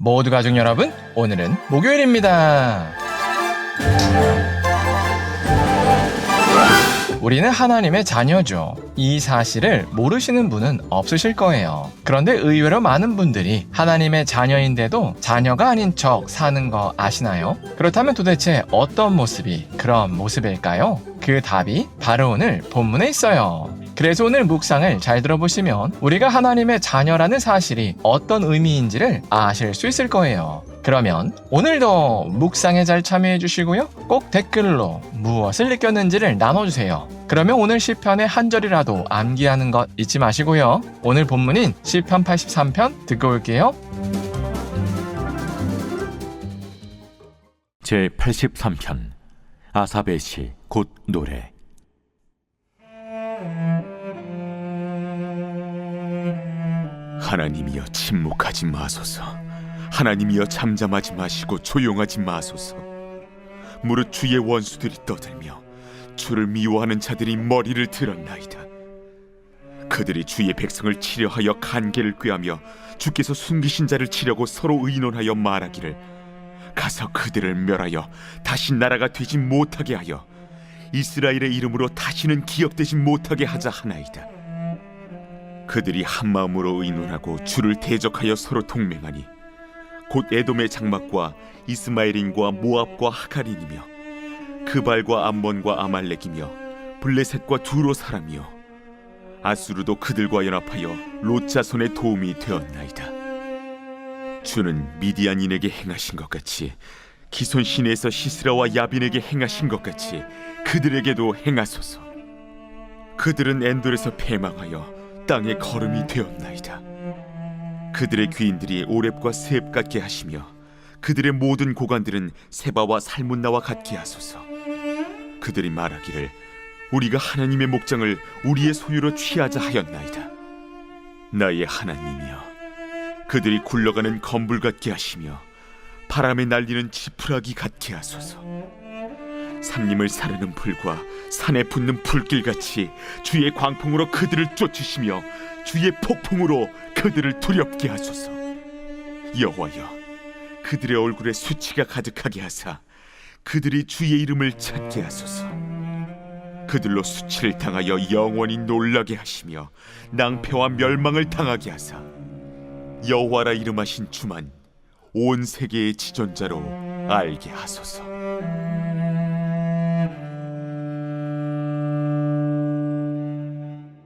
모두 가족 여러분, 오늘은 목요일입니다. 우리는 하나님의 자녀죠. 이 사실을 모르시는 분은 없으실 거예요. 그런데 의외로 많은 분들이 하나님의 자녀인데도 자녀가 아닌 척 사는 거 아시나요? 그렇다면 도대체 어떤 모습이 그런 모습일까요? 그 답이 바로 오늘 본문에 있어요. 그래서 오늘 묵상을 잘 들어보시면 우리가 하나님의 자녀라는 사실이 어떤 의미인지를 아실 수 있을 거예요. 그러면 오늘도 묵상에 잘 참여해 주시고요. 꼭 댓글로 무엇을 느꼈는지를 나눠주세요. 그러면 오늘 시편의 한 절이라도 암기하는 것 잊지 마시고요. 오늘 본문인 시편 83편 듣고 올게요. 제83편 아삽의 시 곧 노래. 하나님이여 침묵하지 마소서. 하나님이여 잠잠하지 마시고 조용하지 마소서. 무릇 주의 원수들이 떠들며 주를 미워하는 자들이 머리를 들었나이다. 그들이 주의 백성을 치려하여 간계를 꾀하며 주께서 숨기신 자를 치려고 서로 의논하여 말하기를 가서 그들을 멸하여 다시 나라가 되지 못하게 하여 이스라엘의 이름으로 다시는 기억되지 못하게 하자 하나이다. 그들이 한마음으로 의논하고 주를 대적하여 서로 동맹하니 곧 에돔의 장막과 이스마엘인과 모압과 하갈인이며 그발과 암몬과 아말렉이며 블레셋과 두로 사람이요 아수르도 그들과 연합하여 롯 자손의 도움이 되었나이다. 주는 미디안인에게 행하신 것 같이 기손 시내에서 시스라와 야빈에게 행하신 것 같이 그들에게도 행하소서. 그들은 엔돌에서 패망하여 땅에 거름이 되었나이다. 그들의 귀인들이 오렙과 스앱 같게 하시며 그들의 모든 고관들은 세바와 살문나와 같게 하소서. 그들이 말하기를 우리가 하나님의 목장을 우리의 소유로 취하자 하였나이다. 나의 하나님이여, 그들이 굴러가는 건불 같게 하시며 바람에 날리는 지푸라기 같게 하소서. 산림을 사르는 불과 산에 붙는 불길같이 주의 광풍으로 그들을 쫓으시며 주의 폭풍으로 그들을 두렵게 하소서. 여호와여, 그들의 얼굴에 수치가 가득하게 하사 그들이 주의 이름을 찾게 하소서. 그들로 수치를 당하여 영원히 놀라게 하시며 낭패와 멸망을 당하게 하사 여호와라 이름하신 주만 온 세계의 지존자로 알게 하소서.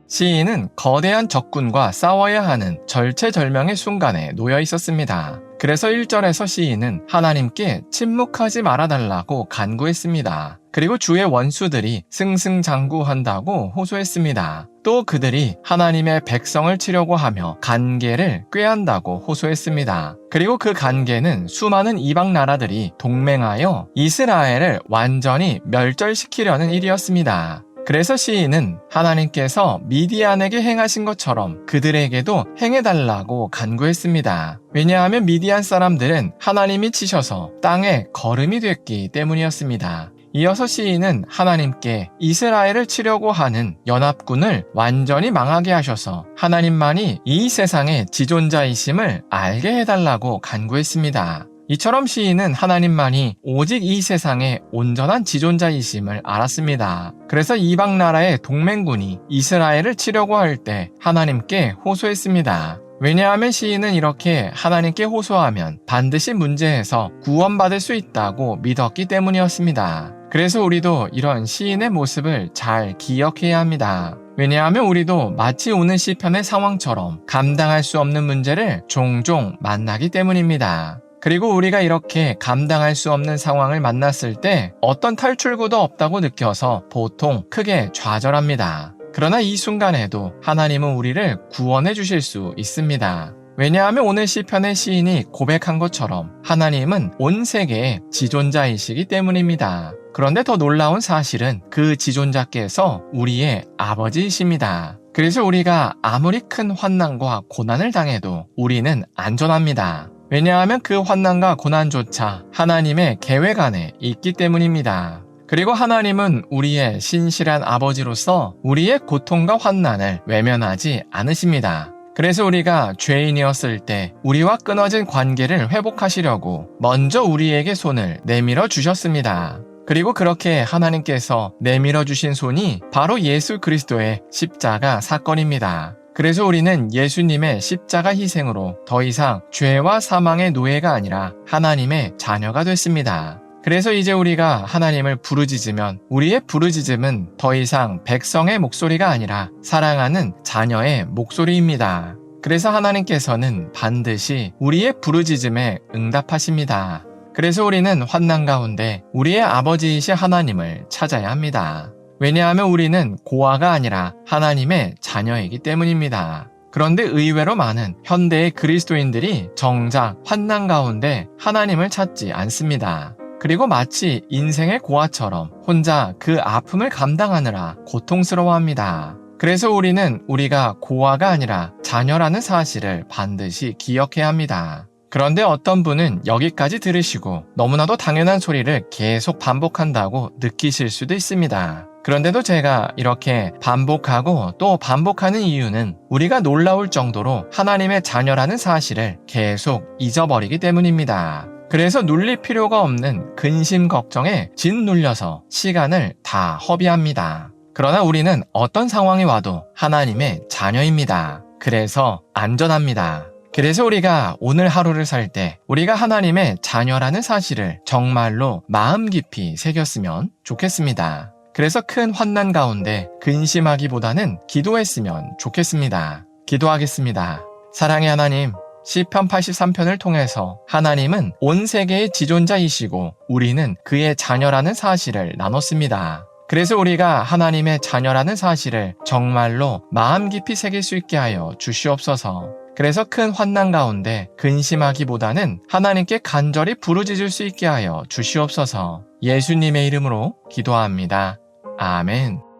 시인은 거대한 적군과 싸워야 하는 절체절명의 순간에 놓여 있었습니다. 그래서 1절에서 시인은 하나님께 침묵하지 말아달라고 간구했습니다. 그리고 주의 원수들이 승승장구한다고 호소했습니다. 또 그들이 하나님의 백성을 치려고 하며 간계를 꾀한다고 호소했습니다. 그리고 그 간계는 수많은 이방 나라들이 동맹하여 이스라엘을 완전히 멸절시키려는 일이었습니다. 그래서 시인은 하나님께서 미디안에게 행하신 것처럼 그들에게도 행해달라고 간구했습니다. 왜냐하면 미디안 사람들은 하나님이 치셔서 땅에 거름이 됐기 때문이었습니다. 이어서 시인은 하나님께 이스라엘을 치려고 하는 연합군을 완전히 망하게 하셔서 하나님만이 이 세상의 지존자이심을 알게 해달라고 간구했습니다. 이처럼 시인은 하나님만이 오직 이 세상의 온전한 지존자이심을 알았습니다. 그래서 이방 나라의 동맹군이 이스라엘을 치려고 할 때 하나님께 호소했습니다. 왜냐하면 시인은 이렇게 하나님께 호소하면 반드시 문제에서 구원받을 수 있다고 믿었기 때문이었습니다. 그래서 우리도 이런 시인의 모습을 잘 기억해야 합니다. 왜냐하면 우리도 마치 오늘 시편의 상황처럼 감당할 수 없는 문제를 종종 만나기 때문입니다. 그리고 우리가 이렇게 감당할 수 없는 상황을 만났을 때 어떤 탈출구도 없다고 느껴서 보통 크게 좌절합니다. 그러나 이 순간에도 하나님은 우리를 구원해 주실 수 있습니다. 왜냐하면 오늘 시편의 시인이 고백한 것처럼 하나님은 온 세계의 지존자이시기 때문입니다. 그런데 더 놀라운 사실은 그 지존자께서 우리의 아버지이십니다. 그래서 우리가 아무리 큰 환난과 고난을 당해도 우리는 안전합니다. 왜냐하면 그 환난과 고난조차 하나님의 계획 안에 있기 때문입니다. 그리고 하나님은 우리의 신실한 아버지로서 우리의 고통과 환난을 외면하지 않으십니다. 그래서 우리가 죄인이었을 때 우리와 끊어진 관계를 회복하시려고 먼저 우리에게 손을 내밀어 주셨습니다. 그리고 그렇게 하나님께서 내밀어 주신 손이 바로 예수 그리스도의 십자가 사건입니다. 그래서 우리는 예수님의 십자가 희생으로 더 이상 죄와 사망의 노예가 아니라 하나님의 자녀가 됐습니다. 그래서 이제 우리가 하나님을 부르짖으면 우리의 부르짖음은 더 이상 백성의 목소리가 아니라 사랑하는 자녀의 목소리입니다. 그래서 하나님께서는 반드시 우리의 부르짖음에 응답하십니다. 그래서 우리는 환난 가운데 우리의 아버지이신 하나님을 찾아야 합니다. 왜냐하면 우리는 고아가 아니라 하나님의 자녀이기 때문입니다. 그런데 의외로 많은 현대의 그리스도인들이 정작 환난 가운데 하나님을 찾지 않습니다. 그리고 마치 인생의 고아처럼 혼자 그 아픔을 감당하느라 고통스러워합니다. 그래서 우리는 우리가 고아가 아니라 자녀라는 사실을 반드시 기억해야 합니다. 그런데 어떤 분은 여기까지 들으시고 너무나도 당연한 소리를 계속 반복한다고 느끼실 수도 있습니다. 그런데도 제가 이렇게 반복하고 또 반복하는 이유는 우리가 놀라울 정도로 하나님의 자녀라는 사실을 계속 잊어버리기 때문입니다. 그래서 눌릴 필요가 없는 근심 걱정에 짓눌려서 시간을 다 허비합니다. 그러나 우리는 어떤 상황이 와도 하나님의 자녀입니다. 그래서 안전합니다. 그래서 우리가 오늘 하루를 살 때 우리가 하나님의 자녀라는 사실을 정말로 마음 깊이 새겼으면 좋겠습니다. 그래서 큰 환난 가운데 근심하기보다는 기도했으면 좋겠습니다. 기도하겠습니다. 사랑의 하나님, 시편 83편을 통해서 하나님은 온 세계의 지존자이시고 우리는 그의 자녀라는 사실을 나눴습니다. 그래서 우리가 하나님의 자녀라는 사실을 정말로 마음 깊이 새길 수 있게 하여 주시옵소서. 그래서 큰 환난 가운데 근심하기보다는 하나님께 간절히 부르짖을 수 있게 하여 주시옵소서. 예수님의 이름으로 기도합니다. 아멘.